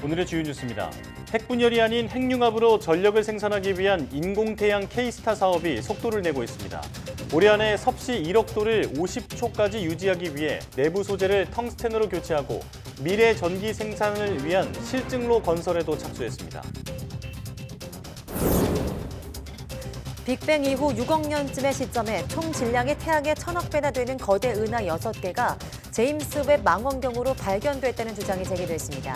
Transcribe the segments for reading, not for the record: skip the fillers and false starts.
오늘의 주요 뉴스입니다. 핵분열이 아닌 핵융합으로 전력을 생산하기 위한 인공태양 K스타 사업이 속도를 내고 있습니다. 올해 안에 섭씨 1억 도를 50초까지 유지하기 위해 내부 소재를 텅스텐으로 교체하고 미래 전기 생산을 위한 실증로 건설에도 착수했습니다. 빅뱅 이후 6억 년쯤의 시점에 총 질량이 태양의 1000억 배나 되는 거대 은하 6개가 제임스 웹 망원경으로 발견됐다는 주장이 제기됐습니다.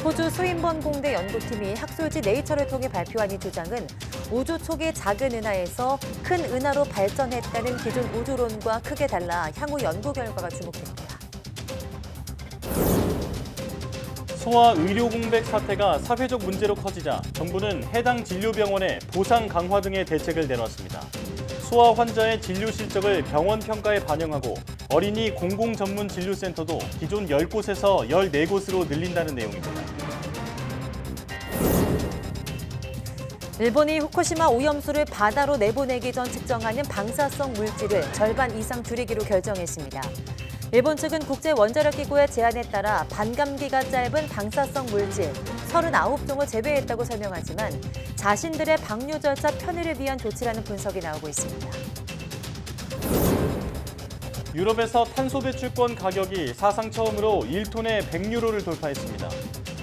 호주 스윈번 공대 연구팀이 학술지 네이처를 통해 발표한 이 주장은 우주 초기 작은 은하에서 큰 은하로 발전했다는 기존 우주론과 크게 달라 향후 연구 결과가 주목됩니다. 소아 의료 공백 사태가 사회적 문제로 커지자 정부는 해당 진료병원에 보상 강화 등의 대책을 내놨습니다. 소아 환자의 진료 실적을 병원 평가에 반영하고 어린이 공공 전문 진료센터도 기존 10곳에서 14곳으로 늘린다는 내용입니다. 일본이 후쿠시마 오염수를 바다로 내보내기 전 측정하는 방사성 물질을 절반 이상 줄이기로 결정했습니다. 일본 측은 국제원자력기구의 제안에 따라 반감기가 짧은 방사성 물질 39종을 제외했다고 설명하지만 자신들의 방류 절차 편의를 위한 조치라는 분석이 나오고 있습니다. 유럽에서 탄소 배출권 가격이 사상 처음으로 1톤에 100유로를 돌파했습니다.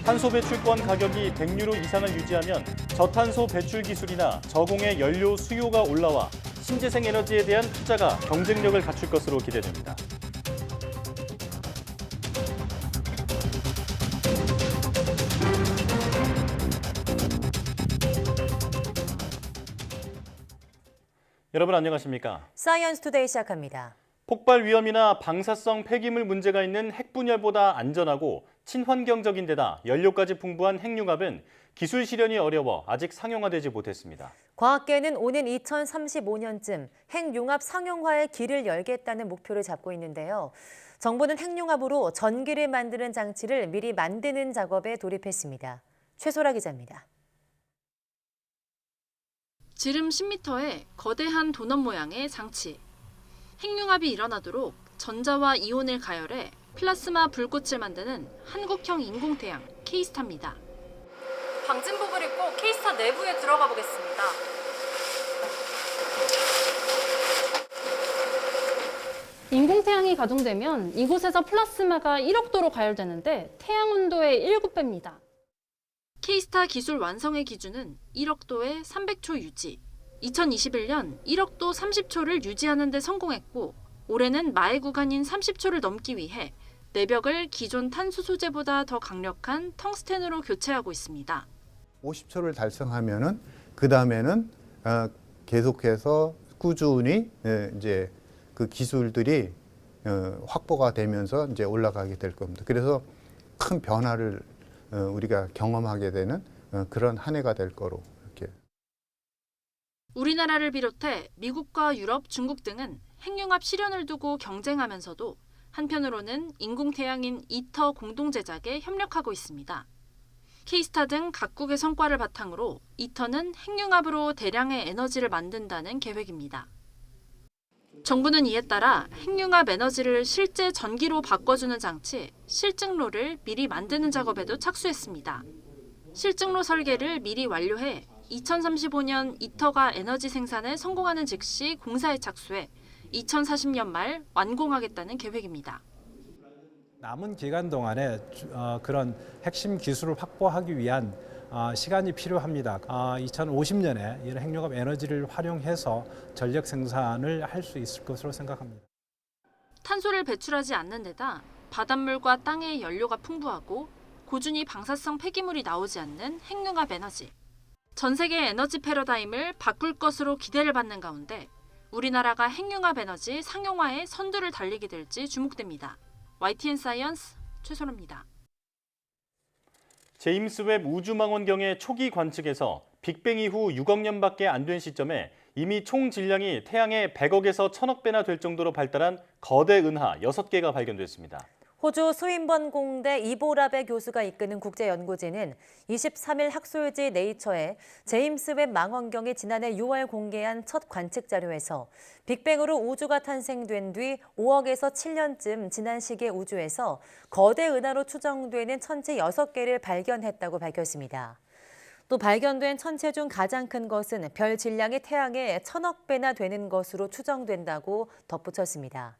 탄소 배출권 가격이 100유로 이상을 유지하면 저탄소 배출 기술이나 저공해 연료 수요가 올라와 신재생 에너지에 대한 투자가 경쟁력을 갖출 것으로 기대됩니다. 여러분 안녕하십니까? 사이언스 투데이 시작합니다. 폭발 위험이나 방사성 폐기물 문제가 있는 핵분열보다 안전하고 친환경적인 데다 연료까지 풍부한 핵융합은 기술 실현이 어려워 아직 상용화되지 못했습니다. 과학계는 오는 2035년쯤 핵융합 상용화의 길을 열겠다는 목표를 잡고 있는데요. 정부는 핵융합으로 전기를 만드는 장치를 미리 만드는 작업에 돌입했습니다. 최소라 기자입니다. 지름 10m의 거대한 도넛 모양의 장치. 핵융합이 일어나도록 전자와 이온을 가열해 플라스마 불꽃을 만드는 한국형 인공태양 K스타입니다. 방진복을 입고 K스타 내부에 들어가 보겠습니다. 인공태양이 가동되면 이곳에서 플라스마가 1억 도로 가열되는데 태양 온도의 7배입니다. K스타 기술 완성의 기준은 1억 도의 300초 유지. 2021년 1억 도 30초를 유지하는 데 성공했고 올해는 마의 구간인 30초를 넘기 위해 내벽을 기존 탄소 소재보다 더 강력한 텅스텐으로 교체하고 있습니다. 50초를 달성하면은 그 다음에는 계속해서 꾸준히 이제 그 기술들이 확보가 되면서 이제 올라가게 될 겁니다. 그래서 큰 변화를 우리가 경험하게 되는 그런 한 해가 될 거로 이렇게. 우리나라를 비롯해 미국과 유럽, 중국 등은 핵융합 실현을 두고 경쟁하면서도 한편으로는 인공태양인 이터 공동 제작에 협력하고 있습니다. K스타 등 각국의 성과를 바탕으로 이터는 핵융합으로 대량의 에너지를 만든다는 계획입니다. 정부는 이에 따라 핵융합 에너지를 실제 전기로 바꿔주는 장치, 실증로를 미리 만드는 작업에도 착수했습니다. 실증로 설계를 미리 완료해 2035년 이터가 에너지 생산에 성공하는 즉시 공사에 착수해 2040년 말 완공하겠다는 계획입니다. 남은 기간 동안에 그런 핵심 기술을 확보하기 위한 시간이 필요합니다. 2050년에 이런 핵융합 에너지를 활용해서 전력 생산을 할 수 있을 것으로 생각합니다. 탄소를 배출하지 않는 데다 바닷물과 땅의 연료가 풍부하고 고준위 방사성 폐기물이 나오지 않는 핵융합 에너지. 전 세계 에너지 패러다임을 바꿀 것으로 기대를 받는 가운데 우리나라가 핵융합 에너지 상용화에 선두를 달리게 될지 주목됩니다. YTN 사이언스 최소라입니다. 제임스 웹 우주망원경의 초기 관측에서 빅뱅 이후 6억 년밖에 안 된 시점에 이미 총 질량이 태양의 100억에서 1000억 배나 될 정도로 발달한 거대 은하 6개가 발견됐습니다. 호주 스윈번 공대 이보라베 교수가 이끄는 국제연구진은 23일 학술지 네이처에 제임스 웹 망원경이 지난해 6월 공개한 첫 관측 자료에서 빅뱅으로 우주가 탄생된 뒤 5억에서 7년쯤 지난 시기의 우주에서 거대 은하로 추정되는 천체 6개를 발견했다고 밝혔습니다. 또 발견된 천체 중 가장 큰 것은 별 질량이 태양의 1000억 배나 되는 것으로 추정된다고 덧붙였습니다.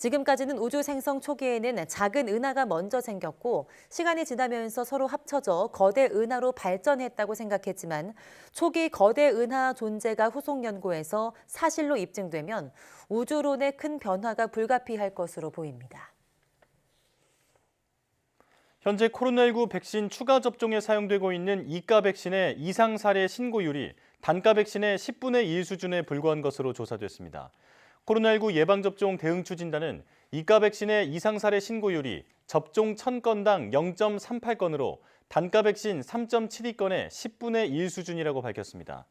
지금까지는 우주 생성 초기에는 작은 은하가 먼저 생겼고 시간이 지나면서 서로 합쳐져 거대 은하로 발전했다고 생각했지만 초기 거대 은하 존재가 후속 연구에서 사실로 입증되면 우주론의 큰 변화가 불가피할 것으로 보입니다. 현재 코로나19 백신 추가 접종에 사용되고 있는 이가 백신의 이상 사례 신고율이 단가 백신의 10분의 1 수준에 불과한 것으로 조사됐습니다. 코로나19 예방접종 대응 추진단은 이가 백신의 이상 사례 신고율이 접종 1000건당 0.38건으로 단가 백신 3.72건의 10분의 1 수준이라고 밝혔습니다.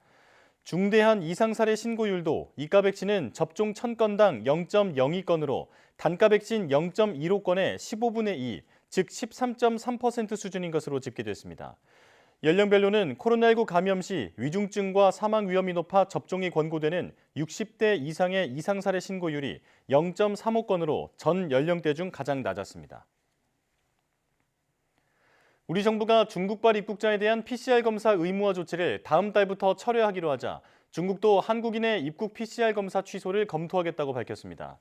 중대한 이상 사례 신고율도 이가 백신은 접종 1000건당 0.02건으로 단가 백신 0.15건의 15분의 2, 즉 13.3% 수준인 것으로 집계됐습니다. 연령별로는 코로나19 감염 시 위중증과 사망 위험이 높아 접종이 권고되는 60대 이상의 이상 사례 신고율이 0.35건으로 전 연령대 중 가장 낮았습니다. 우리 정부가 중국발 입국자에 대한 PCR 검사 의무화 조치를 다음 달부터 철회하기로 하자 중국도 한국인의 입국 PCR 검사 취소를 검토하겠다고 밝혔습니다.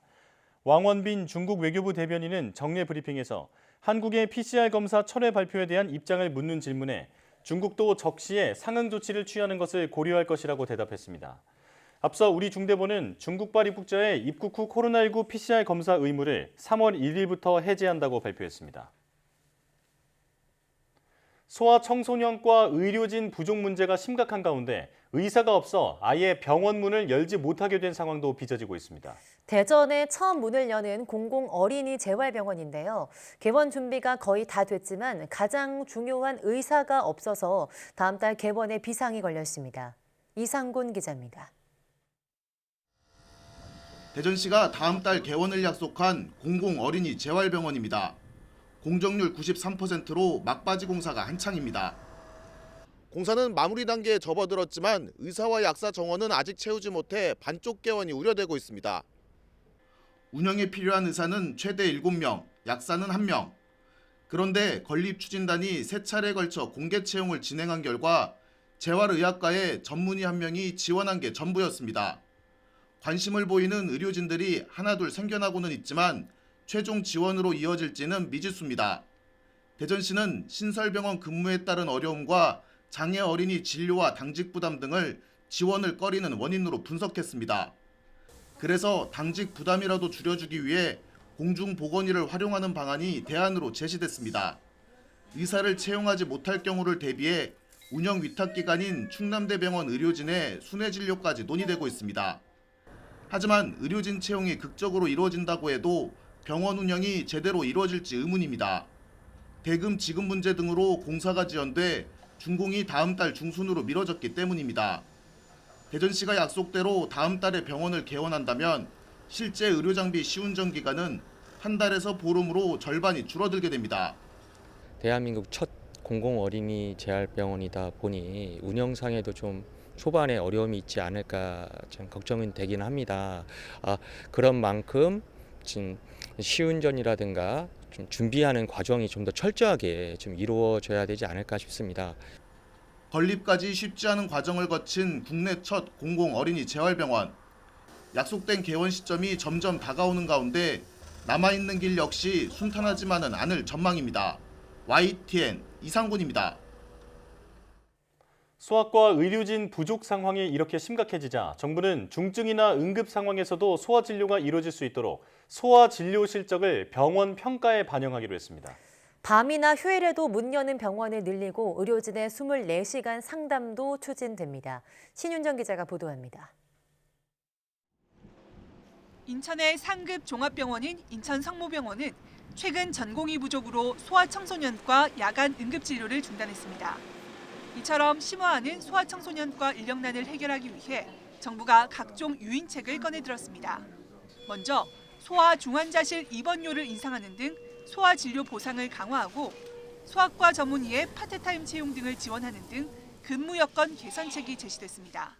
왕원빈 중국 외교부 대변인은 정례 브리핑에서 한국의 PCR 검사 철회 발표에 대한 입장을 묻는 질문에 중국도 적시에 상응 조치를 취하는 것을 고려할 것이라고 대답했습니다. 앞서 우리 중대본은 중국발 입국자의 입국 후 코로나19 PCR 검사 의무를 3월 1일부터 해제한다고 발표했습니다. 소아청소년과 의료진 부족 문제가 심각한 가운데 의사가 없어 아예 병원 문을 열지 못하게 된 상황도 빚어지고 있습니다. 대전에 처음 문을 여는 공공 어린이 재활병원인데요. 개원 준비가 거의 다 됐지만 가장 중요한 의사가 없어서 다음 달 개원에 비상이 걸렸습니다. 이상곤 기자입니다. 대전시가 다음 달 개원을 약속한 공공 어린이 재활병원입니다. 공정률 93%로 막바지 공사가 한창입니다. 공사는 마무리 단계에 접어들었지만 의사와 약사 정원은 아직 채우지 못해 반쪽 개원이 우려되고 있습니다. 운영에 필요한 의사는 최대 7명, 약사는 1명. 그런데 건립추진단이 3차례에 걸쳐 공개 채용을 진행한 결과 재활의학과에 전문의 1명이 지원한 게 전부였습니다. 관심을 보이는 의료진들이 하나둘 생겨나고는 있지만 최종 지원으로 이어질지는 미지수입니다. 대전시는 신설병원 근무에 따른 어려움과 장애 어린이 진료와 당직 부담 등을 지원을 꺼리는 원인으로 분석했습니다. 그래서 당직 부담이라도 줄여주기 위해 공중보건의를 활용하는 방안이 대안으로 제시됐습니다. 의사를 채용하지 못할 경우를 대비해 운영 위탁기관인 충남대병원 의료진의 순회진료까지 논의되고 있습니다. 하지만 의료진 채용이 극적으로 이루어진다고 해도 병원 운영이 제대로 이루어질지 의문입니다. 대금 지급 문제 등으로 공사가 지연돼 준공이 다음 달 중순으로 미뤄졌기 때문입니다. 대전시가 약속대로 다음 달에 병원을 개원한다면 실제 의료장비 시운전 기간은 한 달에서 보름으로 절반이 줄어들게 됩니다. 대한민국 첫 공공 어린이 재활병원이다 보니 운영상에도 좀 초반에 어려움이 있지 않을까 좀 걱정은 되긴 합니다. 그런 만큼 지금 시운전이라든가 좀 준비하는 과정이 좀 더 철저하게 좀 이루어져야 되지 않을까 싶습니다. 건립까지 쉽지 않은 과정을 거친 국내 첫 공공 어린이 재활병원. 약속된 개원 시점이 점점 다가오는 가운데 남아있는 길 역시 순탄하지만은 않을 전망입니다. YTN 이상곤입니다. 소아과 의료진 부족 상황이 이렇게 심각해지자 정부는 중증이나 응급 상황에서도 소아 진료가 이루어질 수 있도록 소아 진료 실적을 병원 평가에 반영하기로 했습니다. 밤이나 휴일에도 문 여는 병원을 늘리고 의료진의 24시간 상담도 추진됩니다. 신윤정 기자가 보도합니다. 인천의 상급 종합병원인 인천성모병원은 최근 전공의 부족으로 소아청소년과 야간 응급진료를 중단했습니다. 이처럼 심화하는 소아청소년과 인력난을 해결하기 위해 정부가 각종 유인책을 꺼내들었습니다. 먼저 소아 중환자실 입원료를 인상하는 등 소아 진료 보상을 강화하고 소아과 전문의의 파트타임 채용 등을 지원하는 등 근무 여건 개선책이 제시됐습니다.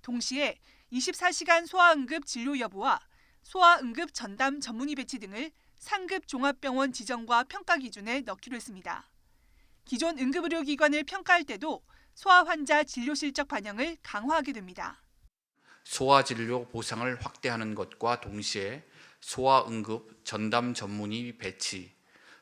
동시에 24시간 소아응급 진료 여부와 소아응급 전담 전문의 배치 등을 상급 종합병원 지정과 평가 기준에 넣기로 했습니다. 기존 응급의료기관을 평가할 때도 소아 환자 진료 실적 반영을 강화하게 됩니다. 소아진료 보상을 확대하는 것과 동시에 소아응급 전담 전문의 배치,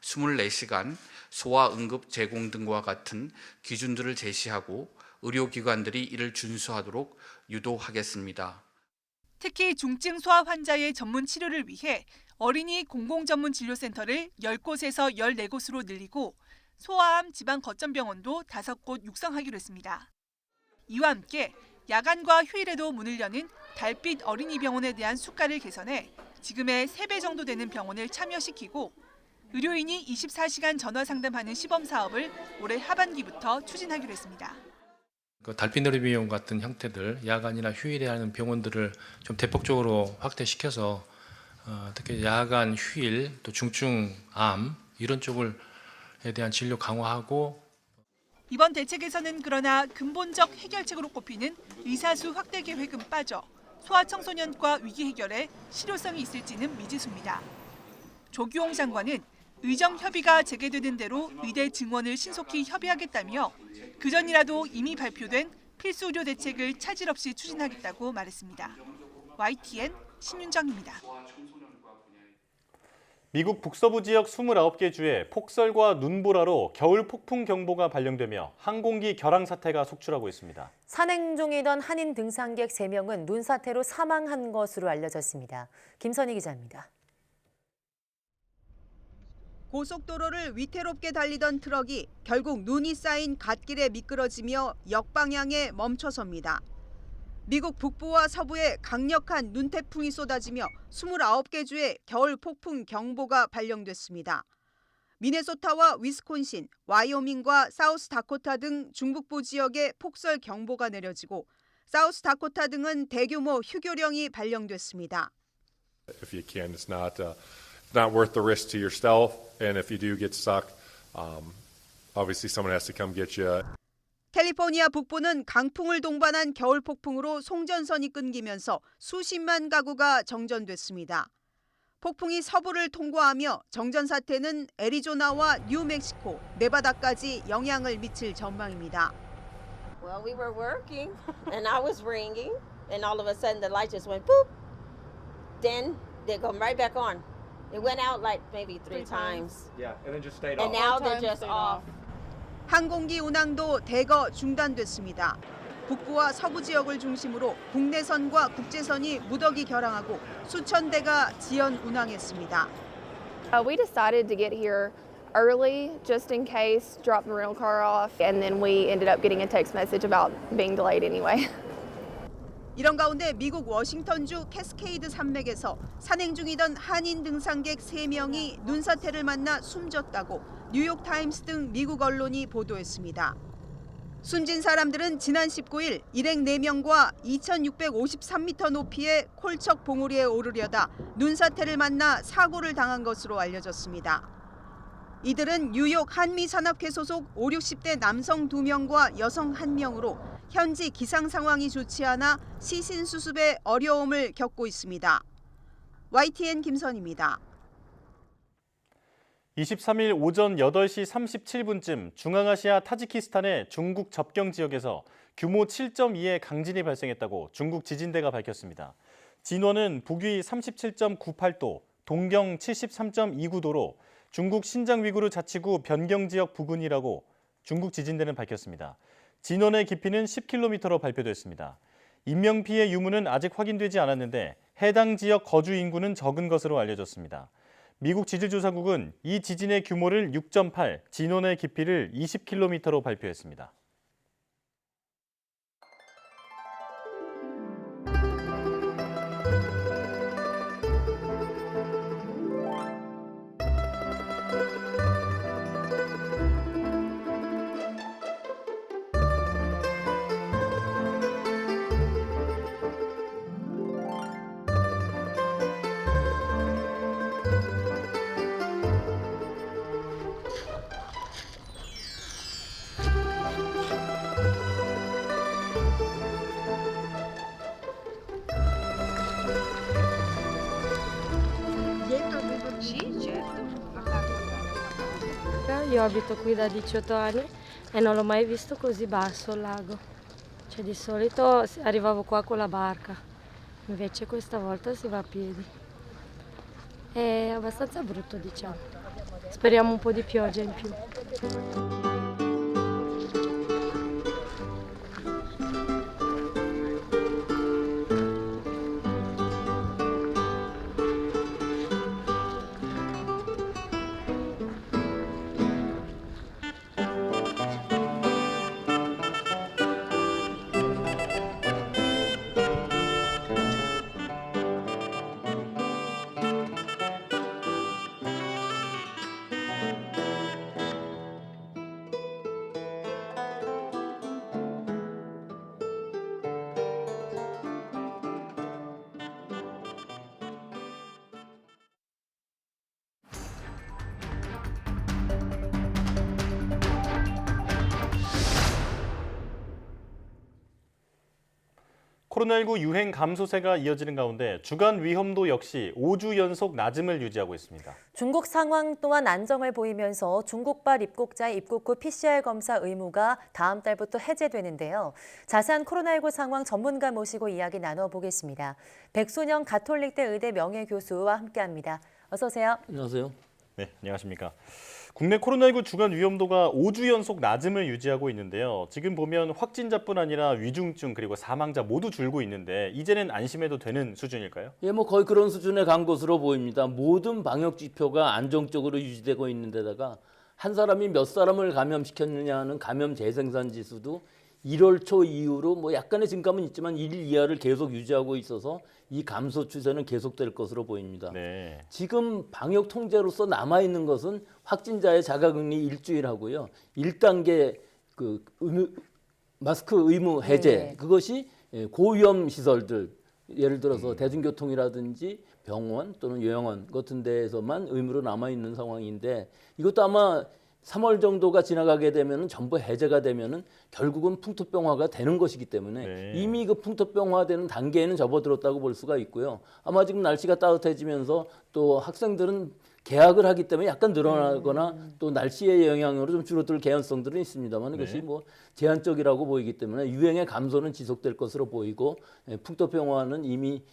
24시간 소아응급 제공 등과 같은 기준들을 제시하고 의료기관들이 이를 준수하도록 유도하겠습니다. 특히 중증 소아 환자의 전문 치료를 위해 어린이 공공전문진료센터를 10곳에서 14곳으로 늘리고 소아암 지방거점병원도 5곳 육성하기로 했습니다. 이와 함께 야간과 휴일에도 문을 여는 달빛 어린이병원에 대한 수가를 개선해 지금의 3배 정도 되는 병원을 참여시키고 의료인이 24시간 전화 상담하는 시범 사업을 올해 하반기부터 추진하기로 했습니다. 달빛 어린이병원 같은 형태들, 야간이나 휴일에 하는 병원들을 좀 대폭적으로 확대시켜서 특히 야간, 휴일, 또 중증암 이런 쪽을 에 대한 진료 강화하고 이번 대책에서는 그러나 근본적 해결책으로 꼽히는 의사수 확대 계획은 빠져 소아청소년과 위기 해결에 실효성이 있을지는 미지수입니다. 조규홍 장관은 의정 협의가 재개되는 대로 의대 증원을 신속히 협의하겠다며 그전이라도 이미 발표된 필수 의료 대책을 차질 없이 추진하겠다고 말했습니다. YTN 신윤정입니다. 미국 북서부 지역 29개 주에 폭설과 눈보라로 겨울 폭풍 경보가 발령되며 항공기 결항 사태가 속출하고 있습니다. 산행 중이던 한인 등산객 3명은 눈사태로 사망한 것으로 알려졌습니다. 김선희 기자입니다. 고속도로를 위태롭게 달리던 트럭이 결국 눈이 쌓인 갓길에 미끄러지며 역방향에 멈춰섭니다. 미국 북부와 서부에 강력한 눈태풍이 쏟아지며 29개 주에 겨울 폭풍 경보가 발령됐습니다. 미네소타와 위스콘신, 와이오밍과 사우스다코타 등 중북부 지역에 폭설 경보가 내려지고 사우스다코타 등은 대규모 휴교령이 발령됐습니다. If you can, it's not worth the risk to yourself, and if you do get stuck, obviously someone has to come get you. 캘리포니아 북부는 강풍을 동반한 겨울 폭풍으로 송전선이 끊기면서 수십만 가구가 정전됐습니다. 폭풍이 서부를 통과하며 정전 사태는 애리조나와 뉴멕시코, 네바다까지 영향을 미칠 전망입니다. Well, we were working and I was ringing and all of a sudden the light just went boop. Then they come right back on. It went out like maybe three times. Yeah, and then just stayed off. And now they're just off. 항공기 운항도 대거 중단됐습니다. 북부와 서부 지역을 중심으로 국내선과 국제선이 무더기 결항하고 수천 대가 지연 운항했습니다. We decided to get here early just in case, drop the rental car off, and then we ended up getting a text message about being delayed anyway. 이런 가운데 미국 워싱턴주 캐스케이드 산맥에서 산행 중이던 한인 등산객 3명이 눈사태를 만나 숨졌다고 뉴욕타임스 등 미국 언론이 보도했습니다. 숨진 사람들은 지난 19일 일행 4명과 2,653m 높이의 콜척 봉우리에 오르려다 눈사태를 만나 사고를 당한 것으로 알려졌습니다. 이들은 뉴욕 한미산업회 소속 5, 60대 남성 2명과 여성 1명으로 현지 기상 상황이 좋지 않아 시신 수습에 어려움을 겪고 있습니다. YTN 김선희입니다. 23일 오전 8시 37분쯤 중앙아시아 타지키스탄의 중국 접경 지역에서 규모 7.2의 강진이 발생했다고 중국 지진대가 밝혔습니다. 진원은 북위 37.98도, 동경 73.29도로 중국 신장 위구르 자치구 변경 지역 부근이라고 중국 지진대는 밝혔습니다. 진원의 깊이는 10km로 발표됐습니다. 인명피해 유무는 아직 확인되지 않았는데 해당 지역 거주 인구는 적은 것으로 알려졌습니다. 미국 지질조사국은 이 지진의 규모를 6.8, 진원의 깊이를 20km로 발표했습니다. barca. Io abito qui da 18 anni e non l'ho mai visto così basso il lago. Cioè di solito arrivavo qua con la barca, invece questa volta si va a piedi. È abbastanza brutto, diciamo. Speriamo un po' di pioggia in più. 코로나19 유행 감소세가 이어지는 가운데 주간 위험도 역시 5주 연속 낮음을 유지하고 있습니다. 중국 상황 또한 안정을 보이면서 중국발 입국자의 입국 후 PCR 검사 의무가 다음 달부터 해제되는데요. 자세한 코로나19 상황 전문가 모시고 이야기 나눠보겠습니다. 백순영 가톨릭대 의대 명예교수와 함께합니다. 어서 오세요. 안녕하세요. 네, 안녕하십니까. 국내 코로나19 주간 위험도가 5주 연속 낮음을 유지하고 있는데요. 지금 보면 확진자뿐 아니라 위중증 그리고 사망자 모두 줄고 있는데 이제는 안심해도 되는 수준일까요? 예, 뭐 거의 그런 수준에 간 것으로 보입니다. 모든 방역 지표가 안정적으로 유지되고 있는 데다가 한 사람이 몇 사람을 감염시켰느냐 하는 감염 재생산 지수도 1월 초 이후로 뭐 약간의 증감은 있지만 1 이하를 계속 유지하고 있어서 이 감소 추세는 계속될 것으로 보입니다. 네. 지금 방역 통제로서 남아있는 것은 확진자의 자가격리 일주일 하고요. 1단계 그 마스크 의무 해제, 네. 그것이 고위험 시설들, 예를 들어서 대중교통이라든지 병원 또는 요양원 같은 데에서만 의무로 남아있는 상황인데, 이것도 아마 3월 정도가 지나가게 되면은 전부 해제가 되면은 결국은 풍토병화가 되는 것이기 때문에 네. 이미 그 풍토병화되는 단계에는 접어들었다고 볼 수가 있고요. 아마 지금 날씨가 따뜻해지면서 또 학생들은 개학을 하기 때문에 약간 늘어나거나 또 날씨의 영향으로 좀 줄어들 개연성들은 있습니다만 이것이 네. 뭐 제한적이라고 보이기 때문에 유행의 감소는 지속될 것으로 보이고 풍토병화는 이미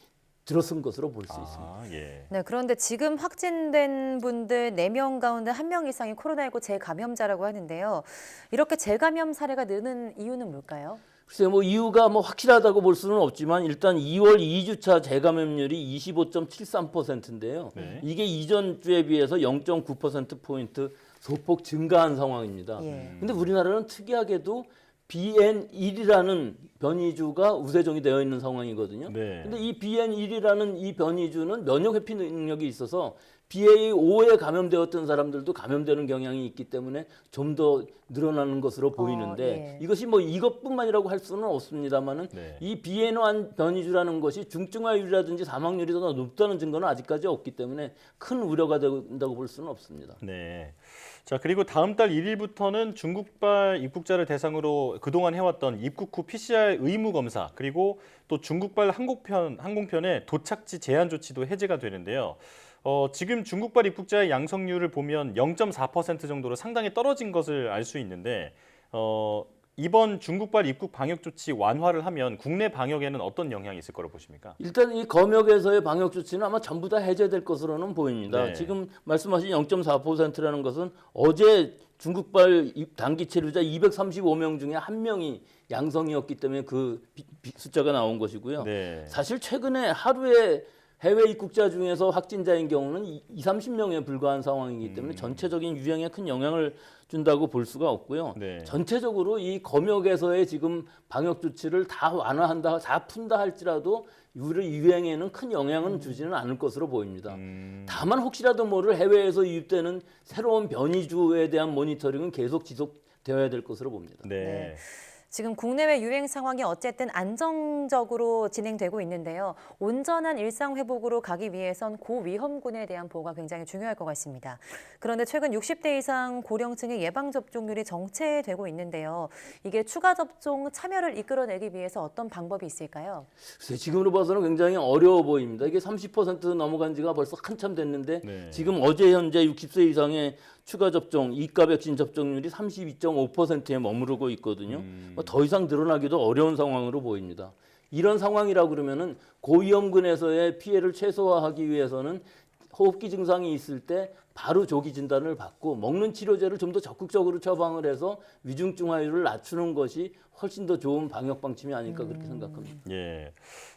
들어선 것으로 볼 수 있습니다. 예. 네, 그런데 지금 확진된 분들 4명 가운데 1명 이상이 코로나19 재감염자라고 하는데요. 이렇게 재감염 사례가 느는 이유는 뭘까요? 글쎄요, 뭐 이유가 뭐 확실하다고 볼 수는 없지만 일단 2월 2주차 재감염률이 25.73%인데요. 네. 이게 이전 주에 비해서 0.9%포인트 소폭 증가한 상황입니다. 예. 근데 우리나라는 특이하게도 BN1이라는 변이주가 우세종이 되어 있는 상황이거든요. 네. 근데 이 BN1이라는 이 변이주는 면역 회피 능력이 있어서 BA5에 감염되었던 사람들도 감염되는 경향이 있기 때문에 좀 더 늘어나는 것으로 보이는데 예. 이것이 뭐 이것뿐만이라고 할 수는 없습니다만은 네. 이 BN1 변이주라는 것이 중증화율이라든지 사망률이 더 높다는 증거는 아직까지 없기 때문에 큰 우려가 된다고 볼 수는 없습니다. 네. 자, 그리고 다음 달 1일부터는 중국발 입국자를 대상으로 그동안 해왔던 입국 후 PCR 의무 검사, 그리고 또 중국발 항공편의 도착지 제한 조치도 해제가 되는데요. 지금 중국발 입국자의 양성률을 보면 0.4% 정도로 상당히 떨어진 것을 알 수 있는데 이번 중국발 입국 방역 조치 완화를 하면 국내 방역에는 어떤 영향이 있을 거라고 보십니까? 일단 이 검역에서의 방역 조치는 아마 전부 다 해제될 것으로는 보입니다. 네. 지금 말씀하신 0.4%라는 것은 어제 중국발 단기 체류자 235명 중에 1명이 양성이었기 때문에 그 숫자가 나온 것이고요. 네. 사실 최근에 하루에 해외 입국자 중에서 확진자인 경우는 20-30명에 불과한 상황이기 때문에 전체적인 유행에 큰 영향을 준다고 볼 수가 없고요. 네. 전체적으로 이 검역에서의 지금 방역 조치를 다 완화한다, 다 푼다 할지라도 우리 유행에는 큰 영향은 주지는 않을 것으로 보입니다. 다만 혹시라도 모를 해외에서 유입되는 새로운 변이주에 대한 모니터링은 계속 지속되어야 될 것으로 봅니다. 네. 지금 국내외 유행 상황이 어쨌든 안정적으로 진행되고 있는데요. 온전한 일상 회복으로 가기 위해선 고위험군에 대한 보호가 굉장히 중요할 것 같습니다. 그런데 최근 60대 이상 고령층의 예방접종률이 정체되고 있는데요. 이게 추가 접종 참여를 이끌어내기 위해서 어떤 방법이 있을까요? 글쎄, 지금으로 봐서는 굉장히 어려워 보입니다. 이게 30% 넘어간 지가 벌써 한참 됐는데 네. 지금 어제 현재 60세 이상의 추가 접종, 2가 백신 접종률이 32.5%에 머무르고 있거든요. 더 이상 늘어나기도 어려운 상황으로 보입니다. 이런 상황이라고 그러면은 고위험군에서의 피해를 최소화하기 위해서는 호흡기 증상이 있을 때 바로 조기 진단을 받고 먹는 치료제를 좀 더 적극적으로 처방을 해서 위중증화율을 낮추는 것이 훨씬 더 좋은 방역 방침이 아닐까 그렇게 생각합니다. 예.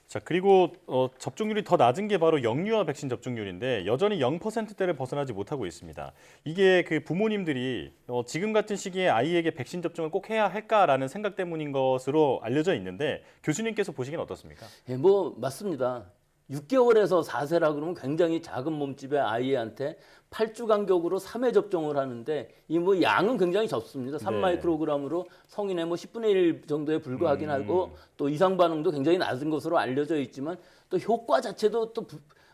자, 그리고 접종률이 더 낮은 게 바로 영유아 백신 접종률인데 여전히 0%대를 벗어나지 못하고 있습니다. 이게 그 부모님들이 지금 같은 시기에 아이에게 백신 접종을 꼭 해야 할까라는 생각 때문인 것으로 알려져 있는데 교수님께서 보시기엔 어떻습니까? 예, 뭐 맞습니다. 6개월에서 4세라 그러면 굉장히 작은 몸집의 아이한테 8주 간격으로 3회 접종을 하는데 이 뭐 양은 굉장히 적습니다. 3마이크로그램으로 성인의 뭐 10분의 1 정도에 불과하긴 하고 또 이상 반응도 굉장히 낮은 것으로 알려져 있지만 또 효과 자체도 또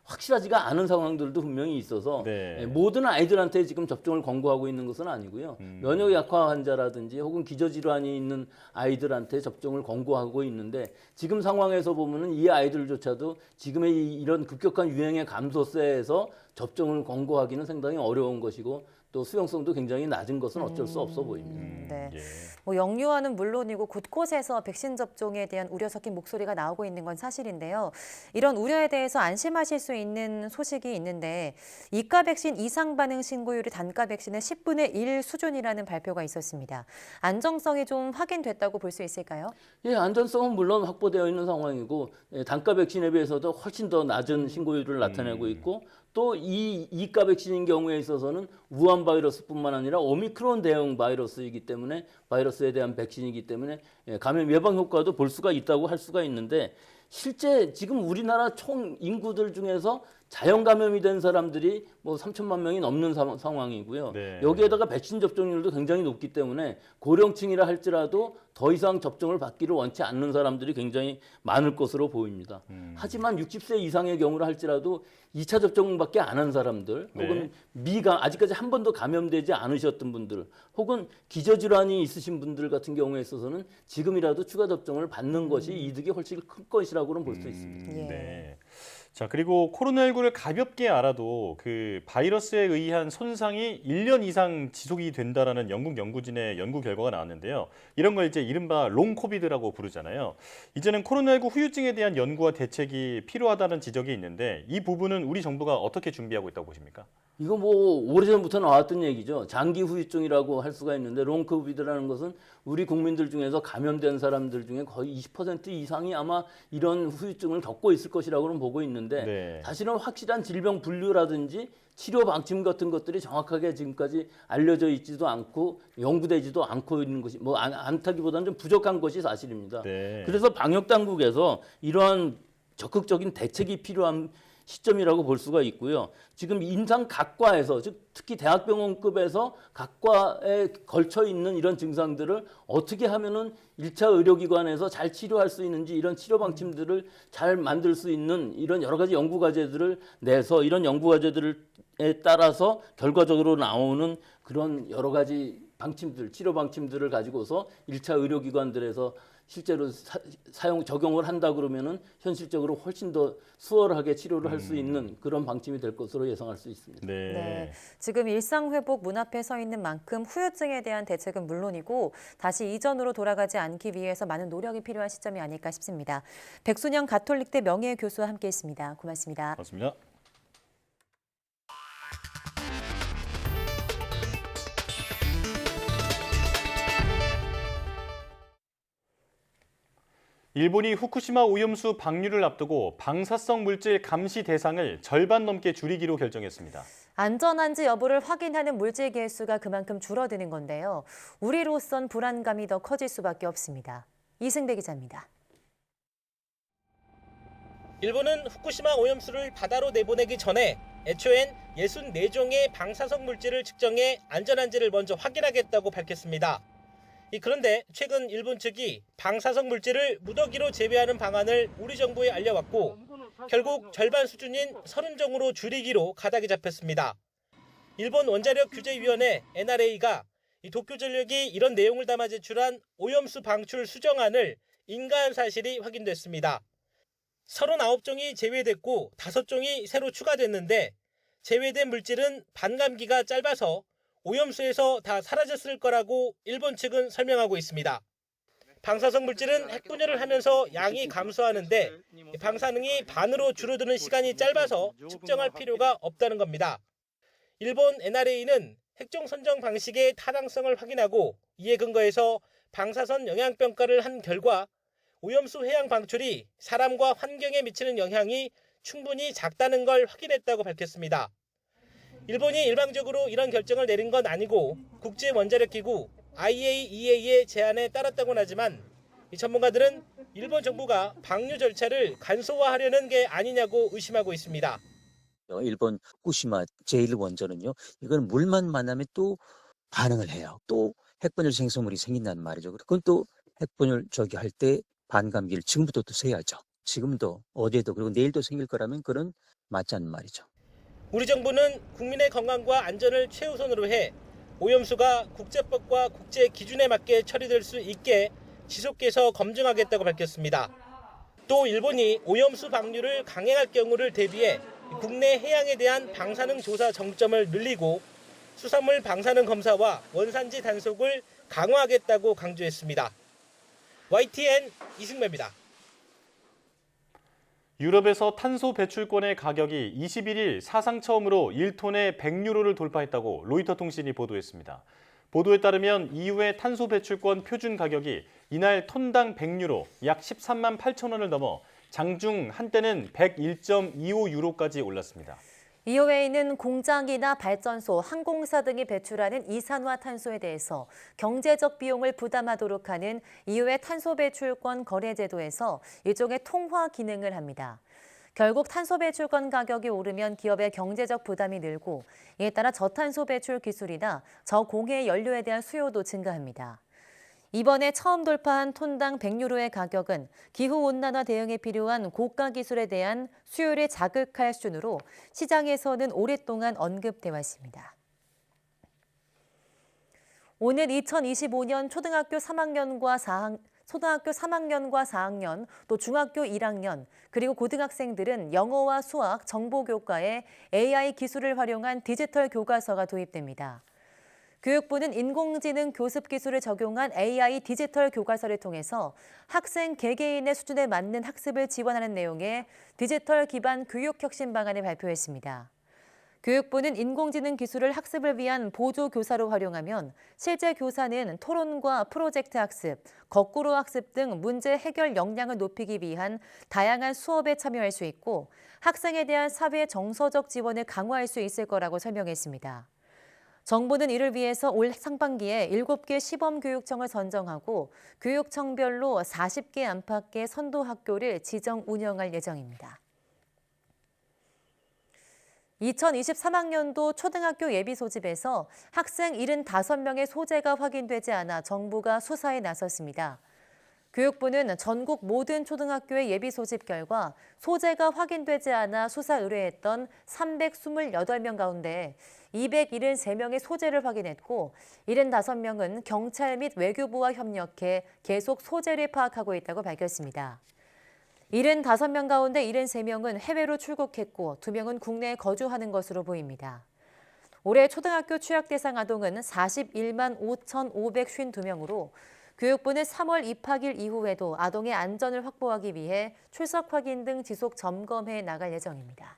확실하지가 않은 상황들도 분명히 있어서 모든 아이들한테 지금 접종을 권고하고 있는 것은 아니고요. 면역 약화 환자라든지 혹은 기저질환이 있는 아이들한테 접종을 권고하고 있는데 지금 상황에서 보면은 이 아이들조차도 지금의 이런 급격한 유행의 감소세에서 접종을 권고하기는 상당히 어려운 것이고 또 수용성도 굉장히 낮은 것은 어쩔 수 없어 보입니다. 네. 뭐 영유아는 물론이고 곳곳에서 백신 접종에 대한 우려 섞인 목소리가 나오고 있는 건 사실인데요. 이런 우려에 대해서 안심하실 수 있는 소식이 있는데 2가 백신 이상 반응 신고율이 단가 백신의 10분의 1 수준이라는 발표가 있었습니다. 안정성이 좀 확인됐다고 볼 수 있을까요? 예, 안전성은 물론 확보되어 있는 상황이고 단가 백신에 비해서도 훨씬 더 낮은 신고율을 나타내고 있고 또 이 2가 백신인 경우에 있어서는 우한 바이러스뿐만 아니라 오미크론 대응 바이러스이기 때문에 바이러스에 대한 백신이기 때문에 감염 예방 효과도 볼 수가 있다고 할 수가 있는데 실제 지금 우리나라 총 인구들 중에서 자연 감염이 된 사람들이 뭐 3천만 명이 넘는 상황이고요. 여기에다가 백신 접종률도 굉장히 높기 때문에 고령층이라 할지라도 더 이상 접종을 받기를 원치 않는 사람들이 굉장히 많을 것으로 보입니다. 하지만 60세 이상의 경우라 할지라도 2차 접종밖에 안 한 사람들 혹은 아직까지 한 번도 감염되지 않으셨던 분들 혹은 기저질환이 있으신 분들 같은 경우에 있어서는 지금이라도 추가 접종을 받는 것이 이득이 훨씬 클 것이라고는 볼 수 있습니다. 네. 자, 그리고 코로나19를 가볍게 알아도 그 바이러스에 의한 손상이 1년 이상 지속이 된다라는 영국 연구진의 연구 결과가 나왔는데요. 이런 걸 이제 이른바 롱 코비드라고 부르잖아요. 이제는 코로나19 후유증에 대한 연구와 대책이 필요하다는 지적이 있는데 이 부분은 우리 정부가 어떻게 준비하고 있다고 보십니까? 이거 뭐 오래전부터 나왔던 얘기죠. 장기 후유증이라고 할 수가 있는데 롱 코비드라는 것은 우리 국민들 중에서 감염된 사람들 중에 거의 20% 이상이 아마 이런 후유증을 겪고 있을 것이라고는 보고 있는데 사실은 확실한 질병 분류라든지 치료 방침 같은 것들이 정확하게 지금까지 알려져 있지도 않고 연구되지도 않고 있는 것이 뭐 않다기보다는 좀 부족한 것이 사실입니다. 그래서 방역 당국에서 이러한 적극적인 대책이 필요한 시점이라고 볼 수가 있고요. 지금 임상 각과에서 즉 특히 대학병원급에서 각과에 걸쳐 있는 이런 증상들을 어떻게 하면은 1차 의료기관에서 잘 치료할 수 있는지 이런 치료 방침들을 잘 만들 수 있는 이런 여러 가지 연구 과제들을 내서 이런 연구 과제들에 따라서 결과적으로 나오는 그런 여러 가지 방침들, 치료 방침들을 가지고서 1차 의료기관들에서 실제로 적용을 한다 그러면은 현실적으로 훨씬 더 수월하게 치료를 할 수 있는 그런 방침이 될 것으로 예상할 수 있습니다. 네. 지금 일상 회복 문 앞에 서 있는 만큼 후유증에 대한 대책은 물론이고 다시 이전으로 돌아가지 않기 위해서 많은 노력이 필요한 시점이 아닐까 싶습니다. 백순영 가톨릭대 명예교수와 함께했습니다. 고맙습니다. 고맙습니다. 일본이 후쿠시마 오염수 방류를 앞두고 방사성 물질 감시 대상을 절반 넘게 줄이기로 결정했습니다. 안전한지 여부를 확인하는 물질 개수가 그만큼 줄어드는 건데요. 우리로선 불안감이 더 커질 수밖에 없습니다. 이승배 기자입니다. 일본은 후쿠시마 오염수를 바다로 내보내기 전에 애초엔 64종의 방사성 물질을 측정해 안전한지를 먼저 확인하겠다고 밝혔습니다. 그런데 최근 일본 측이 방사성 물질을 무더기로 재배하는 방안을 우리 정부에 알려왔고 결국 절반 수준인 30종으로 줄이기로 가닥이 잡혔습니다. 일본 원자력규제위원회 NRA가 도쿄전력이 이런 내용을 담아 제출한 오염수 방출 수정안을 인가한 사실이 확인됐습니다. 39종이 제외됐고 5종이 새로 추가됐는데 제외된 물질은 반감기가 짧아서 오염수에서 다 사라졌을 거라고 일본 측은 설명하고 있습니다. 방사성 물질은 핵분열을 하면서 양이 감소하는데 방사능이 반으로 줄어드는 시간이 짧아서 측정할 필요가 없다는 겁니다. 일본 NRA는 핵종 선정 방식의 타당성을 확인하고 이에 근거해서 방사선 영향평가를 한 결과 오염수 해양 방출이 사람과 환경에 미치는 영향이 충분히 작다는 걸 확인했다고 밝혔습니다. 일본이 일방적으로 이런 결정을 내린 건 아니고 국제원자력기구 IAEA의 제안에 따랐다고는 하지만 이 전문가들은 일본 정부가 방류 절차를 간소화하려는 게 아니냐고 의심하고 있습니다. 일본 후쿠시마 제1원전은요. 이건 물만 만나면 또 반응을 해요. 또 핵분열 생성물이 생긴다는 말이죠. 그건 또 핵분열 할 때 반감기를 지금부터 또 써야죠. 지금도 어제도 그리고 내일도 생길 거라면 그건 맞지 않는 말이죠. 우리 정부는 국민의 건강과 안전을 최우선으로 해 오염수가 국제법과 국제 기준에 맞게 처리될 수 있게 지속해서 검증하겠다고 밝혔습니다. 또 일본이 오염수 방류를 강행할 경우를 대비해 국내 해양에 대한 방사능 조사 정점을 늘리고 수산물 방사능 검사와 원산지 단속을 강화하겠다고 강조했습니다. YTN 이승매입니다. 유럽에서 탄소 배출권의 가격이 21일 사상 처음으로 1톤의 100유로를 돌파했다고 로이터 통신이 보도했습니다. 보도에 따르면 EU의 탄소 배출권 표준 가격이 이날 톤당 100유로, 약 13만 8천 원을 넘어 장중 한때는 101.25유로까지 올랐습니다. EU에는 공장이나 발전소, 항공사 등이 배출하는 이산화탄소에 대해서 경제적 비용을 부담하도록 하는 EU의 탄소 배출권 거래 제도에서 일종의 통화 기능을 합니다. 결국 탄소 배출권 가격이 오르면 기업의 경제적 부담이 늘고 이에 따라 저탄소 배출 기술이나 저공해 연료에 대한 수요도 증가합니다. 이번에 처음 돌파한 톤당 100유로의 가격은 기후온난화 대응에 필요한 고가 기술에 대한 수요를 자극할 수준으로 시장에서는 오랫동안 언급돼 왔습니다. 오늘 2025년 초등학교 3학년과 4학년, 또 중학교 1학년, 그리고 고등학생들은 영어와 수학, 정보교과에 AI 기술을 활용한 디지털 교과서가 도입됩니다. 교육부는 인공지능 교습 기술을 적용한 AI 디지털 교과서를 통해서 학생 개개인의 수준에 맞는 학습을 지원하는 내용의 디지털 기반 교육 혁신 방안을 발표했습니다. 교육부는 인공지능 기술을 학습을 위한 보조 교사로 활용하면 실제 교사는 토론과 프로젝트 학습, 거꾸로 학습 등 문제 해결 역량을 높이기 위한 다양한 수업에 참여할 수 있고 학생에 대한 사회 정서적 지원을 강화할 수 있을 거라고 설명했습니다. 정부는 이를 위해서 올 상반기에 7개 시범교육청을 선정하고 교육청별로 40개 안팎의 선도학교를 지정 운영할 예정입니다. 2023학년도 초등학교 예비 소집에서 학생 75명의 소재가 확인되지 않아 정부가 수사에 나섰습니다. 교육부는 전국 모든 초등학교의 예비 소집 결과 소재가 확인되지 않아 수사 의뢰했던 328명 가운데 273명의 소재를 확인했고 75명은 경찰 및 외교부와 협력해 계속 소재를 파악하고 있다고 밝혔습니다. 75명 가운데 73명은 해외로 출국했고 2명은 국내에 거주하는 것으로 보입니다. 올해 초등학교 취약 대상 아동은 41만 5,552명으로 교육부는 3월 입학일 이후에도 아동의 안전을 확보하기 위해 출석 확인 등 지속 점검해 나갈 예정입니다.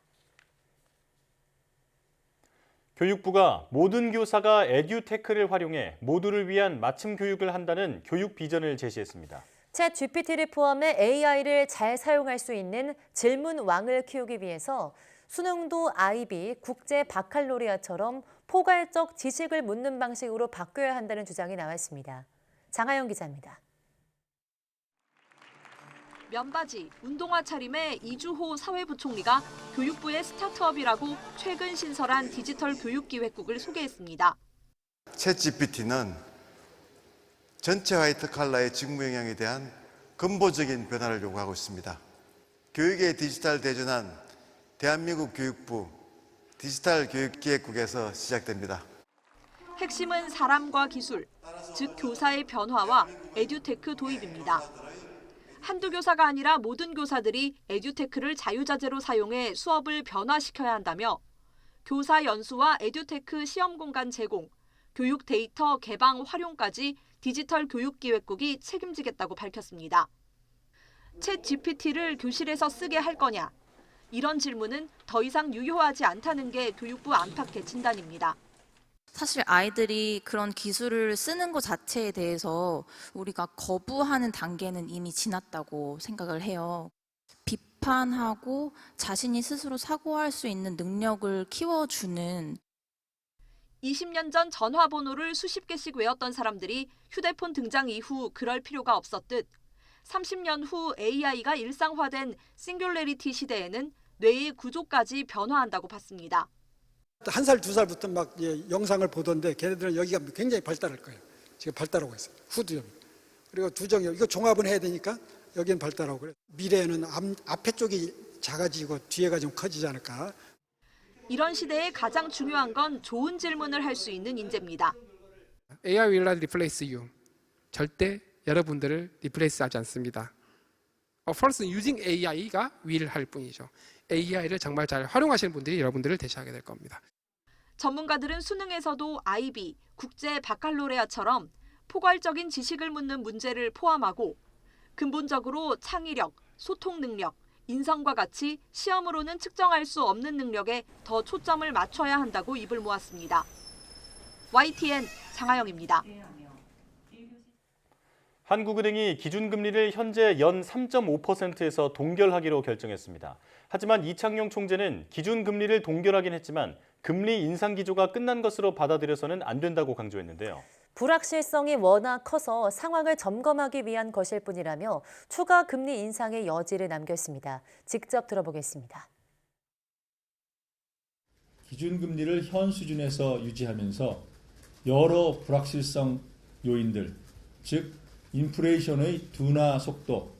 교육부가 모든 교사가 에듀테크를 활용해 모두를 위한 맞춤 교육을 한다는 교육 비전을 제시했습니다. 챗 GPT를 포함해 AI를 잘 사용할 수 있는 질문왕을 키우기 위해서 수능도 IB, 국제 바칼로리아처럼 포괄적 지식을 묻는 방식으로 바뀌어야 한다는 주장이 나왔습니다. 장하영 기자입니다. 면바지, 운동화 차림의 이주호 사회부총리가 교육부의 스타트업이라고 최근 신설한 디지털 교육기획국을 소개했습니다. 챗GPT는 전체 화이트 칼라의 직무 영향에 대한 근본적인 변화를 요구하고 있습니다. 교육의 디지털 대전환 대한민국 교육부 디지털 교육기획국에서 시작됩니다. 핵심은 사람과 기술, 즉 교사의 변화와 에듀테크 도입입니다. 한두 교사가 아니라 모든 교사들이 에듀테크를 자유자재로 사용해 수업을 변화시켜야 한다며 교사 연수와 에듀테크 시험 공간 제공, 교육 데이터 개방 활용까지 디지털 교육기획국이 책임지겠다고 밝혔습니다. 챗 GPT를 교실에서 쓰게 할 거냐? 이런 질문은 더 이상 유효하지 않다는 게 교육부 안팎의 진단입니다. 사실 아이들이 그런 기술을 쓰는 것 자체에 대해서 우리가 거부하는 단계는 이미 지났다고 생각을 해요. 비판하고 자신이 스스로 사고할 수 있는 능력을 키워주는 20년 전 전화번호를 수십 개씩 외웠던 사람들이 휴대폰 등장 이후 그럴 필요가 없었듯 30년 후 AI가 일상화된 싱귤레리티 시대에는 뇌의 구조까지 변화한다고 봤습니다. 1살, 2살부터 막 영상을 보던데 걔네들은 여기가 굉장히 발달할 거예요. 지금 발달하고 있어요. 후두엽. 그리고 두정엽. 이거 종합은 해야 되니까 여기는 발달하고 그래요. 미래에는 앞에 쪽이 작아지고 뒤에가 좀 커지지 않을까. 이런 시대에 가장 중요한 건 좋은 질문을 할 수 있는 인재입니다. AI will not replace you. 절대 여러분들을 리플레이스하지 않습니다. First, using AI가 will 할 뿐이죠. AI를 정말 잘 활용하시는 분들이 여러분들을 대체하게 될 겁니다. 전문가들은 수능에서도 IB, 국제 바칼로레아처럼 포괄적인 지식을 묻는 문제를 포함하고 근본적으로 창의력, 소통 능력, 인성과 같이 시험으로는 측정할 수 없는 능력에 더 초점을 맞춰야 한다고 입을 모았습니다. YTN 장하영입니다. 한국은행이 기준금리를 현재 연 3.5%에서 동결하기로 결정했습니다. 하지만 이창용 총재는 기준금리를 동결하긴 했지만 금리 인상 기조가 끝난 것으로 받아들여서는 안 된다고 강조했는데요. 불확실성이 워낙 커서 상황을 점검하기 위한 것일 뿐이라며 추가 금리 인상의 여지를 남겼습니다. 직접 들어보겠습니다. 기준금리를 현 수준에서 유지하면서 여러 불확실성 요인들, 즉 인플레이션의 둔화 속도,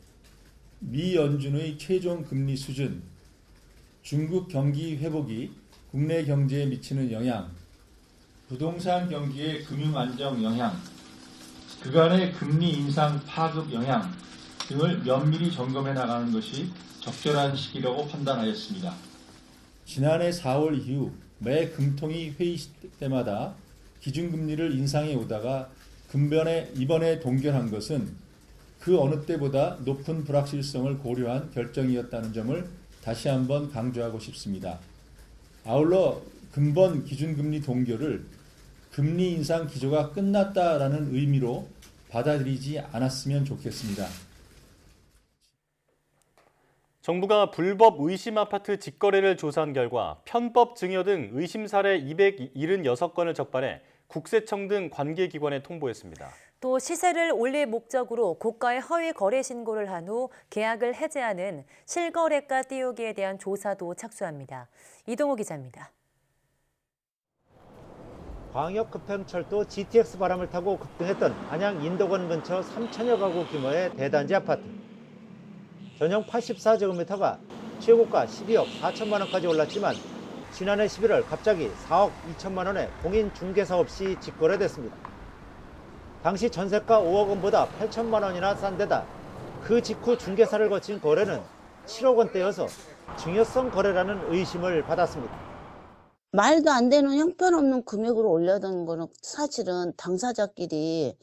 미 연준의 최종 금리 수준, 중국 경기 회복이 국내 경제에 미치는 영향, 부동산 경기의 금융 안정 영향, 그간의 금리 인상 파급 영향 등을 면밀히 점검해 나가는 것이 적절한 시기라고 판단하였습니다. 지난해 4월 이후 매 금통위 회의 때마다 기준금리를 인상해 오다가 근본에 이번에 동결한 것은 그 어느 때보다 높은 불확실성을 고려한 결정이었다는 점을 다시 한번 강조하고 싶습니다. 아울러 근본 기준금리 동결을 금리 인상 기조가 끝났다라는 의미로 받아들이지 않았으면 좋겠습니다. 정부가 불법 의심 아파트 직거래를 조사한 결과 편법 증여 등 의심 사례 276건을 적발해 국세청 등 관계기관에 통보했습니다. 또 시세를 올릴 목적으로 고가의 허위 거래 신고를 한 후 계약을 해제하는 실거래가 띄우기에 대한 조사도 착수합니다. 이동호 기자입니다. 광역급행철도 GTX 바람을 타고 급등했던 안양 인덕원 근처 3천여 가구 규모의 대단지 아파트. 전용 84제곱미터가 최고가 12억 4천만 원까지 올랐지만 지난해 11월 갑자기 4억 2천만 원에 공인중개사 없이 직거래됐습니다. 당시 전세가 5억 원보다 8천만 원이나 싼 데다 그 직후 중개사를 거친 거래는 7억 원대여서 증여성 거래라는 의심을 받았습니다. 말도 안 되는 형편없는 금액으로 올려둔 거는 사실은 당사자끼리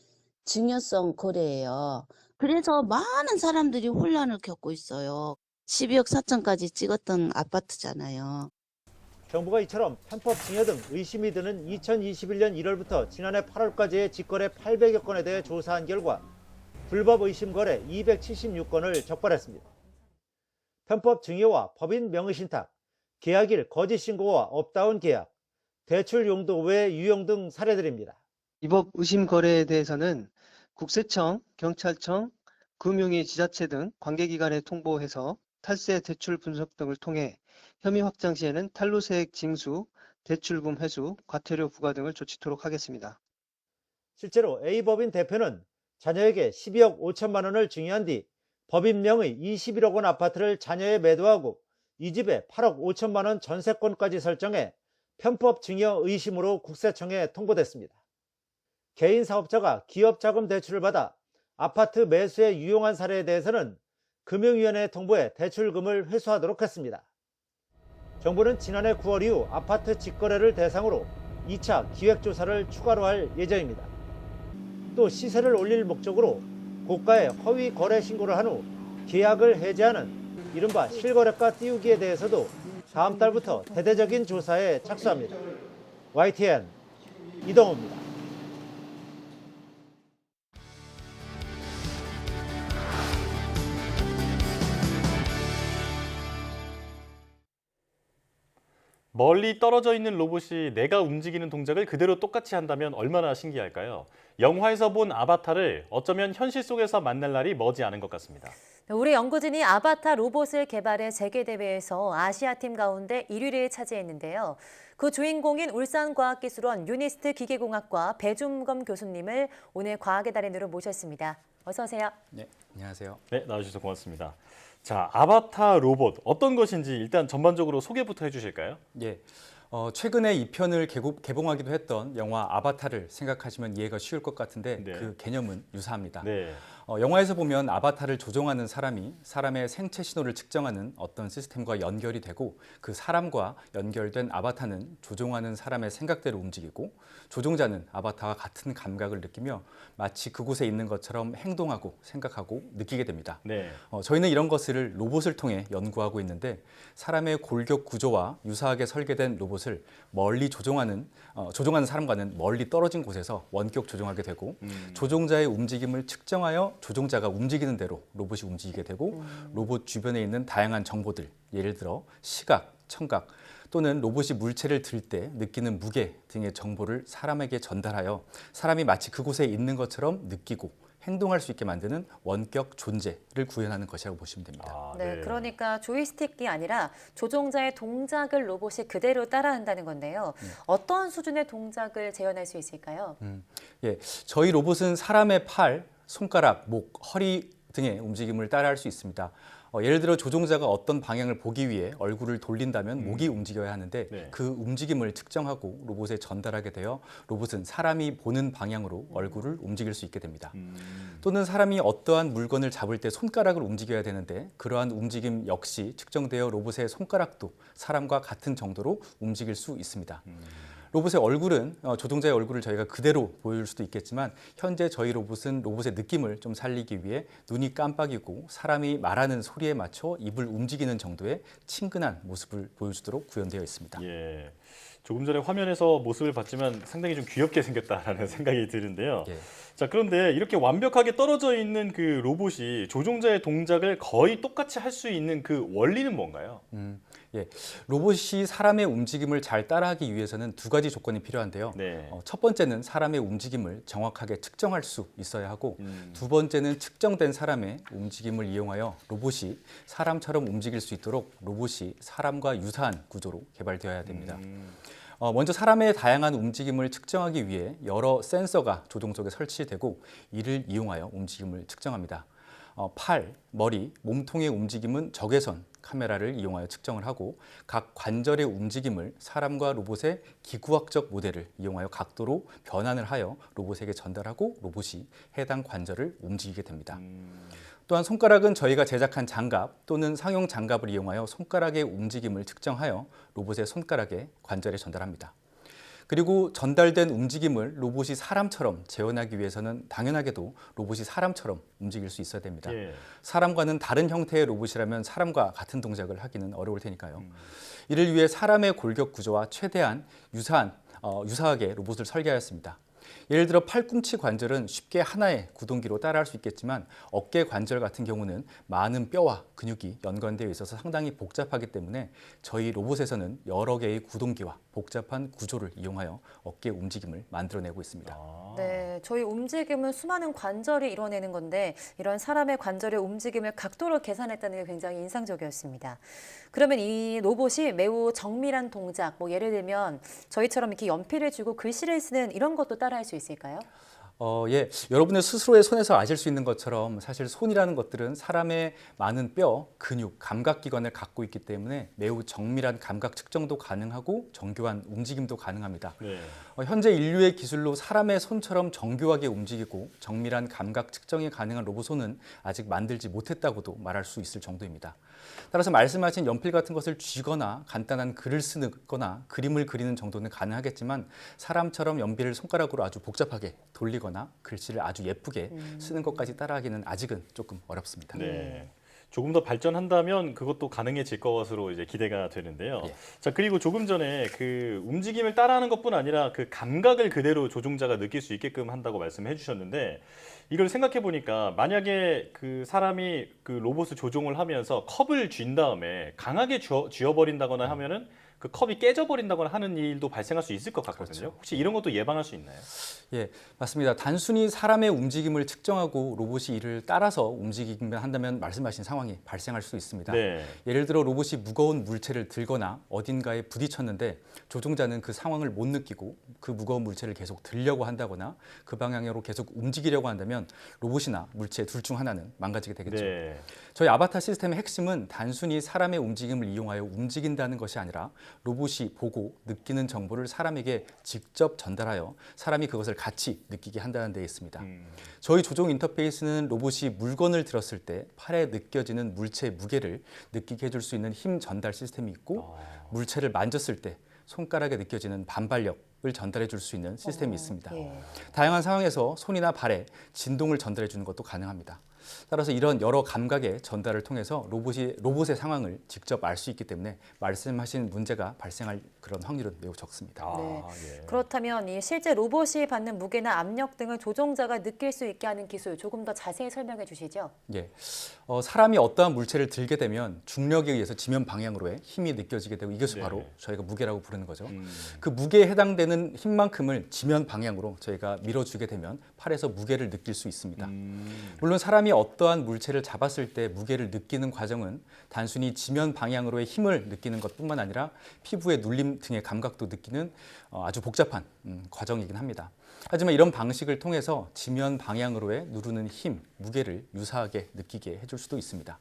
증여성 거래예요. 그래서 많은 사람들이 혼란을 겪고 있어요. 12억 4천까지 찍었던 아파트잖아요. 정부가 이처럼 편법 증여 등 의심이 드는 2021년 1월부터 지난해 8월까지의 직거래 800여 건에 대해 조사한 결과 불법 의심 거래 276건을 적발했습니다. 편법 증여와 법인 명의신탁, 계약일 거짓 신고와 업다운 계약, 대출 용도 외 유용 등 사례들입니다. 위법 의심 거래에 대해서는 국세청, 경찰청, 금융위, 지자체 등 관계기관에 통보해서 탈세 대출 분석 등을 통해 혐의 확장 시에는 탈루세액 징수, 대출금 회수, 과태료 부과 등을 조치토록 하겠습니다. 실제로 A법인 대표는 자녀에게 12억 5천만 원을 증여한 뒤 법인명의 21억 원 아파트를 자녀에 매도하고 이 집에 8억 5천만 원 전세권까지 설정해 편법 증여 의심으로 국세청에 통보됐습니다. 개인 사업자가 기업 자금 대출을 받아 아파트 매수에 유용한 사례에 대해서는 금융위원회에 통보해 대출금을 회수하도록 했습니다. 정부는 지난해 9월 이후 아파트 직거래를 대상으로 2차 기획조사를 추가로 할 예정입니다. 또 시세를 올릴 목적으로 고가의 허위 거래 신고를 한 후 계약을 해지하는 이른바 실거래가 띄우기에 대해서도 다음 달부터 대대적인 조사에 착수합니다. YTN 이동호입니다. 멀리 떨어져 있는 로봇이 내가 움직이는 동작을 그대로 똑같이 한다면 얼마나 신기할까요? 영화에서 본 아바타를 어쩌면 현실 속에서 만날 날이 머지 않은 것 같습니다. 우리 연구진이 아바타 로봇을 개발해 세계대회에서 아시아팀 가운데 1위를 차지했는데요. 그 주인공인 울산과학기술원 유니스트 기계공학과 배준검 교수님을 오늘 과학의 달인으로 모셨습니다. 어서 오세요. 네, 안녕하세요. 네, 나와주셔서 고맙습니다. 자, 아바타 로봇 어떤 것인지 일단 전반적으로 소개부터 해주실까요? 예, 최근에 2편을 개봉하기도 했던 영화 아바타를 생각하시면 이해가 쉬울 것 같은데 그 개념은 유사합니다. 네. 영화에서 보면 아바타를 조종하는 사람이 사람의 생체 신호를 측정하는 어떤 시스템과 연결이 되고 그 사람과 연결된 아바타는 조종하는 사람의 생각대로 움직이고 조종자는 아바타와 같은 감각을 느끼며 마치 그곳에 있는 것처럼 행동하고 생각하고 느끼게 됩니다. 네. 저희는 이런 것을 로봇을 통해 연구하고 있는데 사람의 골격 구조와 유사하게 설계된 로봇을 멀리 조종하는 사람과는 멀리 떨어진 곳에서 원격 조종하게 되고 조종자의 움직임을 측정하여 조종자가 움직이는 대로 로봇이 움직이게 되고 로봇 주변에 있는 다양한 정보들, 예를 들어 시각, 청각 또는 로봇이 물체를 들 때 느끼는 무게 등의 정보를 사람에게 전달하여 사람이 마치 그곳에 있는 것처럼 느끼고 행동할 수 있게 만드는 원격 존재를 구현하는 것이라고 보시면 됩니다. 네, 그러니까 조이스틱이 아니라 조종자의 동작을 로봇이 그대로 따라한다는 건데요. 어떤 수준의 동작을 재현할 수 있을까요? 예, 저희 로봇은 사람의 팔, 손가락, 목, 허리 등의 움직임을 따라할 수 있습니다. 예를 들어 조종자가 어떤 방향을 보기 위해 얼굴을 돌린다면 목이 움직여야 하는데 그 움직임을 측정하고 로봇에 전달하게 되어 로봇은 사람이 보는 방향으로 얼굴을 움직일 수 있게 됩니다. 또는 사람이 어떠한 물건을 잡을 때 손가락을 움직여야 되는데 그러한 움직임 역시 측정되어 로봇의 손가락도 사람과 같은 정도로 움직일 수 있습니다. 로봇의 얼굴은 조종자의 얼굴을 저희가 그대로 보여줄 수도 있겠지만 현재 저희 로봇은 로봇의 느낌을 좀 살리기 위해 눈이 깜빡이고 사람이 말하는 소리에 맞춰 입을 움직이는 정도의 친근한 모습을 보여주도록 구현되어 있습니다. 예, 조금 전에 화면에서 모습을 봤지만 상당히 좀 귀엽게 생겼다라는 생각이 드는데요. 예. 자, 그런데 이렇게 완벽하게 떨어져 있는 그 로봇이 조종자의 동작을 거의 똑같이 할 수 있는 그 원리는 뭔가요? 예, 로봇이 사람의 움직임을 잘 따라하기 위해서는 두 가지 조건이 필요한데요. 첫 번째는 사람의 움직임을 정확하게 측정할 수 있어야 하고 두 번째는 측정된 사람의 움직임을 이용하여 로봇이 사람처럼 움직일 수 있도록 로봇이 사람과 유사한 구조로 개발되어야 됩니다. 먼저 사람의 다양한 움직임을 측정하기 위해 여러 센서가 조종 속에 설치되고 이를 이용하여 움직임을 측정합니다. 팔, 머리, 몸통의 움직임은 적외선 카메라를 이용하여 측정을 하고 각 관절의 움직임을 사람과 로봇의 기구학적 모델을 이용하여 각도로 변환을 하여 로봇에게 전달하고 로봇이 해당 관절을 움직이게 됩니다. 또한 손가락은 저희가 제작한 장갑 또는 상용 장갑을 이용하여 손가락의 움직임을 측정하여 로봇의 손가락에 관절에 전달합니다. 그리고 전달된 움직임을 로봇이 사람처럼 재현하기 위해서는 당연하게도 로봇이 사람처럼 움직일 수 있어야 됩니다. 사람과는 다른 형태의 로봇이라면 사람과 같은 동작을 하기는 어려울 테니까요. 이를 위해 사람의 골격 구조와 최대한 유사하게 로봇을 설계하였습니다. 예를 들어 팔꿈치 관절은 쉽게 하나의 구동기로 따라할 수 있겠지만 어깨 관절 같은 경우는 많은 뼈와 근육이 연관되어 있어서 상당히 복잡하기 때문에 저희 로봇에서는 여러 개의 구동기와 복잡한 구조를 이용하여 어깨 움직임을 만들어내고 있습니다. 네, 저희 움직임은 수많은 관절이 이뤄내는 건데 이런 사람의 관절의 움직임을 각도로 계산했다는 게 굉장히 인상적이었습니다. 그러면 이 로봇이 매우 정밀한 동작, 예를 들면 저희처럼 이렇게 연필을 쥐고 글씨를 쓰는 이런 것도 따라할 수 있을까요? 예, 여러분의 스스로의 손에서 아실 수 있는 것처럼 사실 손이라는 것들은 사람의 많은 뼈, 근육, 감각기관을 갖고 있기 때문에 매우 정밀한 감각 측정도 가능하고 정교한 움직임도 가능합니다. 네. 현재 인류의 기술로 사람의 손처럼 정교하게 움직이고 정밀한 감각 측정이 가능한 로봇손은 아직 만들지 못했다고도 말할 수 있을 정도입니다. 따라서 말씀하신 연필 같은 것을 쥐거나 간단한 글을 쓰거나 그림을 그리는 정도는 가능하겠지만 사람처럼 연필을 손가락으로 아주 복잡하게 돌리거나 글씨를 아주 예쁘게 쓰는 것까지 따라하기는 아직은 조금 어렵습니다. 네. 조금 더 발전한다면 그것도 가능해질 것으로 이제 기대가 되는데요. 예. 자, 그리고 조금 전에 그 움직임을 따라하는 것뿐 아니라 그 감각을 그대로 조종자가 느낄 수 있게끔 한다고 말씀해 주셨는데 이걸 생각해 보니까 만약에 그 사람이 그 로봇을 조종을 하면서 컵을 쥔 다음에 강하게 쥐어버린다거나 하면은 그 컵이 깨져버린다거나 하는 일도 발생할 수 있을 것 같거든요. 그렇죠. 혹시 이런 것도 예방할 수 있나요? 예, 맞습니다. 단순히 사람의 움직임을 측정하고 로봇이 이를 따라서 움직이기만 한다면 말씀하신 상황이 발생할 수 있습니다. 네. 예를 들어 로봇이 무거운 물체를 들거나 어딘가에 부딪혔는데 조종자는 그 상황을 못 느끼고 그 무거운 물체를 계속 들려고 한다거나 그 방향으로 계속 움직이려고 한다면 로봇이나 물체 둘 중 하나는 망가지게 되겠죠. 네. 저희 아바타 시스템의 핵심은 단순히 사람의 움직임을 이용하여 움직인다는 것이 아니라 로봇이 보고 느끼는 정보를 사람에게 직접 전달하여 사람이 그것을 같이 느끼게 한다는 데 있습니다. 저희 조종 인터페이스는 로봇이 물건을 들었을 때 팔에 느껴지는 물체의 무게를 느끼게 해줄 수 있는 힘 전달 시스템이 있고 물체를 만졌을 때 손가락에 느껴지는 반발력을 전달해 줄 수 있는 시스템이 있습니다. 다양한 상황에서 손이나 발에 진동을 전달해 주는 것도 가능합니다. 따라서 이런 여러 감각의 전달을 통해서 로봇의 상황을 직접 알 수 있기 때문에 말씀하신 문제가 발생할 그런 확률은 매우 적습니다. 네. 예. 그렇다면 이 실제 로봇이 받는 무게나 압력 등을 조종자가 느낄 수 있게 하는 기술 조금 더 자세히 설명해 주시죠. 예, 사람이 어떠한 물체를 들게 되면 중력에 의해서 지면 방향으로의 힘이 느껴지게 되고 이것이 바로 저희가 무게라고 부르는 거죠. 그 무게에 해당되는 힘만큼을 지면 방향으로 저희가 밀어주게 되면 팔에서 무게를 느낄 수 있습니다. 물론 사람이 어떠한 물체를 잡았을 때 무게를 느끼는 과정은 단순히 지면 방향으로의 힘을 느끼는 것뿐만 아니라 피부의 눌림 등의 감각도 느끼는 아주 복잡한 과정이긴 합니다. 하지만 이런 방식을 통해서 지면 방향으로의 누르는 힘, 무게를 유사하게 느끼게 해줄 수도 있습니다.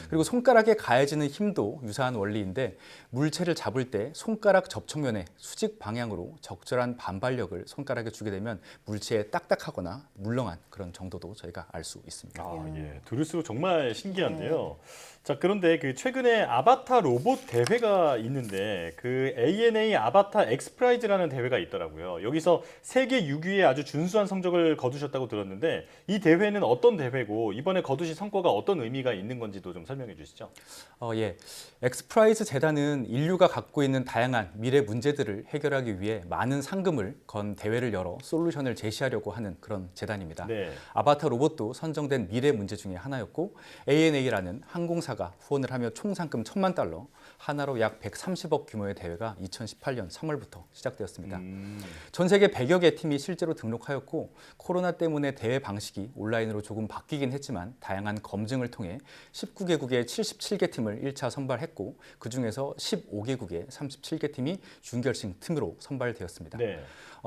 그리고 손가락에 가해지는 힘도 유사한 원리인데 물체를 잡을 때 손가락 접촉면의 수직 방향으로 적절한 반발력을 손가락에 주게 되면 물체에 딱딱하거나 물렁한 그런 정도도 저희가 알 수 있습니다. 예. 들을수록 정말 신기한데요. 자, 그런데 그 최근에 아바타 로봇 대회가 있는데 그 ANA 아바타 엑스프라이즈라는 대회가 있더라고요. 여기서 세계 6위에 아주 준수한 성적을 거두셨다고 들었는데 이 대회는 어떤 대회고 이번에 거두신 성과가 어떤 의미가 있는 건지도 좀 설명해 주시죠. 예. 엑스프라이즈 재단은 인류가 갖고 있는 다양한 미래 문제들을 해결하기 위해 많은 상금을 건 대회를 열어 솔루션을 제시하려고 하는 그런 재단입니다. 네. 아바타 로봇도 선정된 미래 문제 중에 하나였고 ANA라는 항공사가 후원을 하며 총 상금 $10,000, 하나로 약 130억 규모의 대회가 2018년 3월부터 시작되었습니다. 전 세계 100여 개 팀이 실제로 등록하였고 코로나 때문에 대회 방식이 온라인으로 조금 바뀌긴 했지만 다양한 검증을 통해 19개국의 77개 팀을 1차 선발했고 그중에서 15개국의 37개 팀이 준결승 팀으로 선발되었습니다. 네.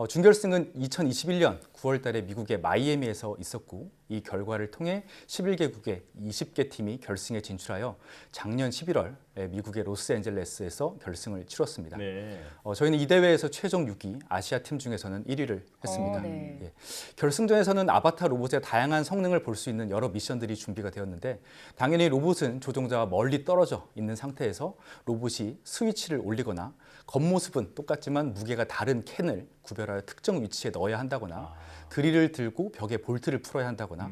준결승은 2021년 9월 달에 미국의 마이애미에서 있었고 이 결과를 통해 11개국의 20개 팀이 결승에 진출하여 작년 11월 미국의 로스앤젤레스에서 결승을 치렀습니다. 네. 저희는 이 대회에서 최종 6위, 아시아 팀 중에서는 1위를 했습니다. 예. 결승전에서는 아바타 로봇의 다양한 성능을 볼 수 있는 여러 미션들이 준비가 되었는데 당연히 로봇은 조종자와 멀리 떨어져 있는 상태에서 로봇이 스위치를 올리거나 겉모습은 똑같지만 무게가 다른 캔을 구별하여 특정 위치에 넣어야 한다거나 그릴을 들고 벽에 볼트를 풀어야 한다거나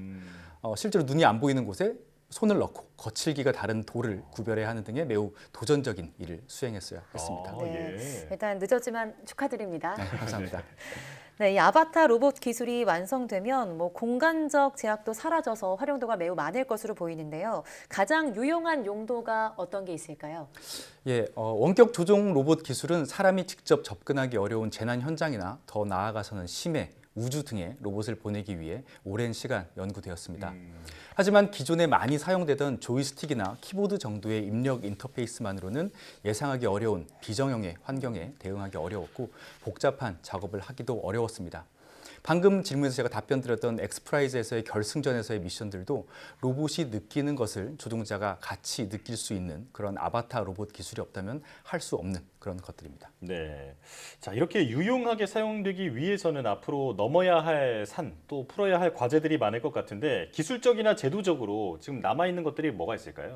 실제로 눈이 안 보이는 곳에 손을 넣고 거칠기가 다른 돌을 구별해야 하는 등의 매우 도전적인 일을 수행했어야 했습니다. 네. 일단 늦었지만 축하드립니다. 네, 감사합니다. 네, 이 아바타 로봇 기술이 완성되면 공간적 제약도 사라져서 활용도가 매우 많을 것으로 보이는데요. 가장 유용한 용도가 어떤 게 있을까요? 예, 원격 조종 로봇 기술은 사람이 직접 접근하기 어려운 재난 현장이나 더 나아가서는 심해, 우주 등에 로봇을 보내기 위해 오랜 시간 연구되었습니다. 하지만 기존에 많이 사용되던 조이스틱이나 키보드 정도의 입력 인터페이스만으로는 예상하기 어려운 비정형의 환경에 대응하기 어려웠고 복잡한 작업을 하기도 어려웠습니다. 방금 질문에서 제가 답변 드렸던 엑스프라이즈에서의 결승전에서의 미션들도 로봇이 느끼는 것을 조종자가 같이 느낄 수 있는 그런 아바타 로봇 기술이 없다면 할 수 없는 그런 것들입니다. 네. 자, 이렇게 유용하게 사용되기 위해서는 앞으로 넘어야 할 산, 또 풀어야 할 과제들이 많을 것 같은데 기술적이나 제도적으로 지금 남아있는 것들이 뭐가 있을까요?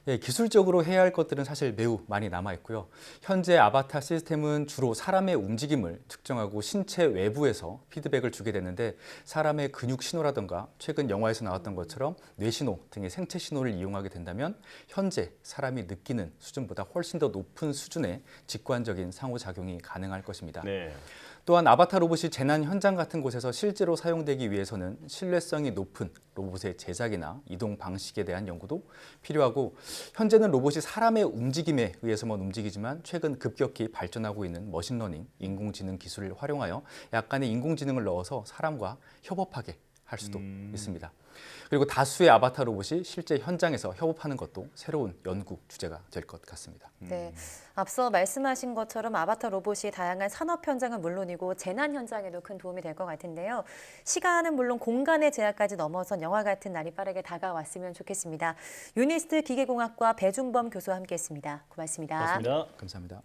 예, 기술적으로 해야 할 것들은 사실 매우 많이 남아 있고요. 현재 아바타 시스템은 주로 사람의 움직임을 측정하고 신체 외부에서 피드백을 주게 되는데 사람의 근육 신호라든가 최근 영화에서 나왔던 것처럼 뇌신호 등의 생체 신호를 이용하게 된다면 현재 사람이 느끼는 수준보다 훨씬 더 높은 수준의 직관적인 상호작용이 가능할 것입니다. 네. 또한 아바타 로봇이 재난 현장 같은 곳에서 실제로 사용되기 위해서는 신뢰성이 높은 로봇의 제작이나 이동 방식에 대한 연구도 필요하고 현재는 로봇이 사람의 움직임에 의해서만 움직이지만 최근 급격히 발전하고 있는 머신러닝, 인공지능 기술을 활용하여 약간의 인공지능을 넣어서 사람과 협업하게 할 수도 있습니다. 그리고 다수의 아바타 로봇이 실제 현장에서 협업하는 것도 새로운 연구 주제가 될 것 같습니다. 네, 앞서 말씀하신 것처럼 아바타 로봇이 다양한 산업 현장은 물론이고 재난 현장에도 큰 도움이 될 것 같은데요. 시간은 물론 공간의 제약까지 넘어선 영화 같은 날이 빠르게 다가왔으면 좋겠습니다. 유니스트 기계공학과 배준범 교수와 함께했습니다. 고맙습니다. 고맙습니다. 감사합니다.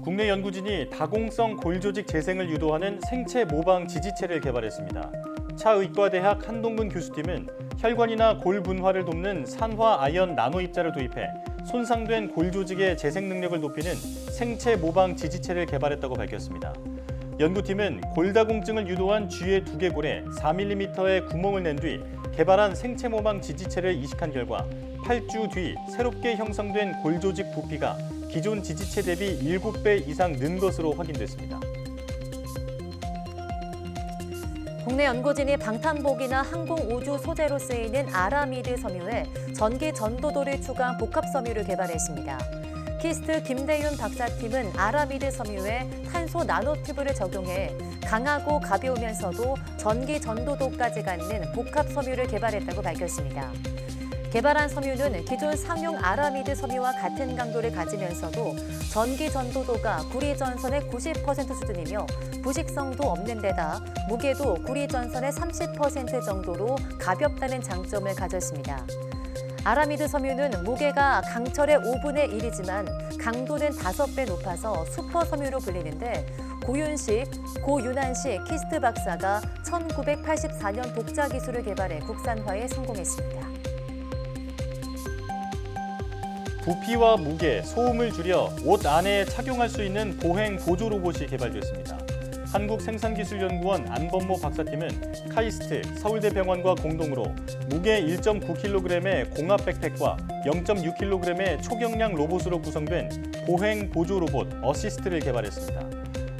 국내 연구진이 다공성 골조직 재생을 유도하는 생체 모방 지지체를 개발했습니다. 차의과대학 한동근 교수팀은 혈관이나 골 분화를 돕는 산화 아연 나노 입자를 도입해 손상된 골 조직의 재생 능력을 높이는 생체 모방 지지체를 개발했다고 밝혔습니다. 연구팀은 골다공증을 유도한 쥐의 두개골에 4mm의 구멍을 낸 뒤 개발한 생체 모방 지지체를 이식한 결과 8주 뒤 새롭게 형성된 골 조직 부피가 기존 지지체 대비 7배 이상 는 것으로 확인됐습니다. 국내 연구진이 방탄복이나 항공 우주 소재로 쓰이는 아라미드 섬유에 전기 전도도를 추가한 복합 섬유를 개발했습니다. 키스트 김대윤 박사팀은 아라미드 섬유에 탄소 나노튜브를 적용해 강하고 가벼우면서도 전기 전도도까지 갖는 복합 섬유를 개발했다고 밝혔습니다. 개발한 섬유는 기존 상용 아라미드 섬유와 같은 강도를 가지면서도 전기 전도도가 구리 전선의 90% 수준이며 부식성도 없는 데다 무게도 구리 전선의 30% 정도로 가볍다는 장점을 가졌습니다. 아라미드 섬유는 무게가 강철의 5분의 1이지만 강도는 5배 높아서 슈퍼 섬유로 불리는데 고윤환식 키스트 박사가 1984년 독자 기술을 개발해 국산화에 성공했습니다. 부피와 무게, 소음을 줄여 옷 안에 착용할 수 있는 보행 보조 로봇이 개발됐습니다. 한국생산기술연구원 안범모 박사팀은 카이스트, 서울대병원과 공동으로 무게 1.9kg의 공합 백팩과 0.6kg의 초경량 로봇으로 구성된 보행 보조 로봇 어시스트를 개발했습니다.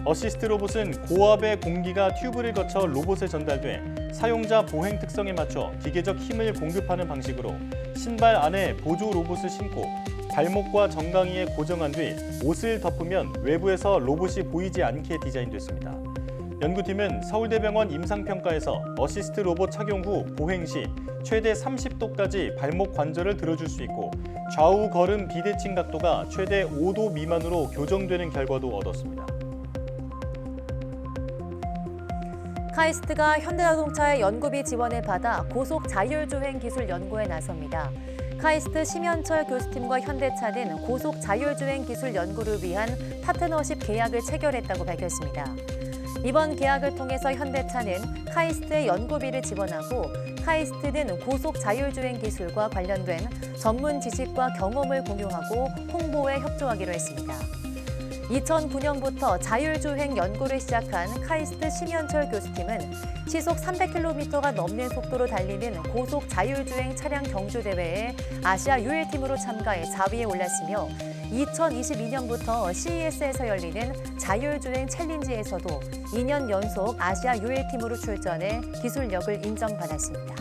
어시스트 로봇은 고압의 공기가 튜브를 거쳐 로봇에 전달돼 사용자 보행 특성에 맞춰 기계적 힘을 공급하는 방식으로 신발 안에 보조 로봇을 신고 발목과 정강이에 고정한 뒤 옷을 덮으면 외부에서 로봇이 보이지 않게 디자인됐습니다. 연구팀은 서울대병원 임상평가에서 어시스트 로봇 착용 후 보행 시 최대 30도까지 발목 관절을 들어줄 수 있고 좌우 걸음 비대칭 각도가 최대 5도 미만으로 교정되는 결과도 얻었습니다. 카이스트가 현대자동차의 연구비 지원을 받아 고속 자율주행 기술 연구에 나섭니다. 카이스트 심현철 교수팀과 현대차는 고속 자율주행 기술 연구를 위한 파트너십 계약을 체결했다고 밝혔습니다. 이번 계약을 통해서 현대차는 카이스트의 연구비를 지원하고 카이스트는 고속 자율주행 기술과 관련된 전문 지식과 경험을 공유하고 홍보에 협조하기로 했습니다. 2009년부터 자율주행 연구를 시작한 카이스트 심현철 교수팀은 시속 300km가 넘는 속도로 달리는 고속 자율주행 차량 경주대회에 아시아 유일팀으로 참가해 4위에 올랐으며 2022년부터 CES에서 열리는 자율주행 챌린지에서도 2년 연속 아시아 유일팀으로 출전해 기술력을 인정받았습니다.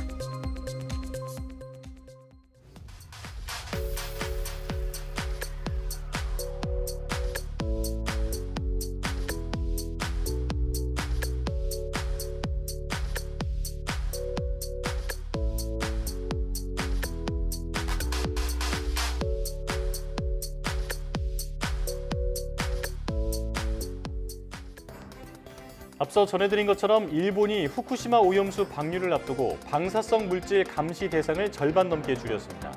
앞서 전해드린 것처럼 일본이 후쿠시마 오염수 방류를 앞두고 방사성 물질 감시 대상을 절반 넘게 줄였습니다.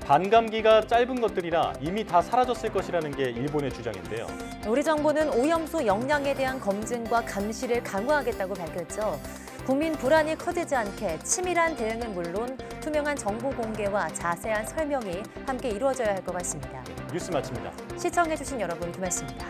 반감기가 짧은 것들이라 이미 다 사라졌을 것이라는 게 일본의 주장인데요. 우리 정부는 오염수 영향에 대한 검증과 감시를 강화하겠다고 밝혔죠. 국민 불안이 커지지 않게 치밀한 대응은 물론 투명한 정보 공개와 자세한 설명이 함께 이루어져야 할 것 같습니다. 뉴스 마칩니다. 시청해주신 여러분 고맙습니다.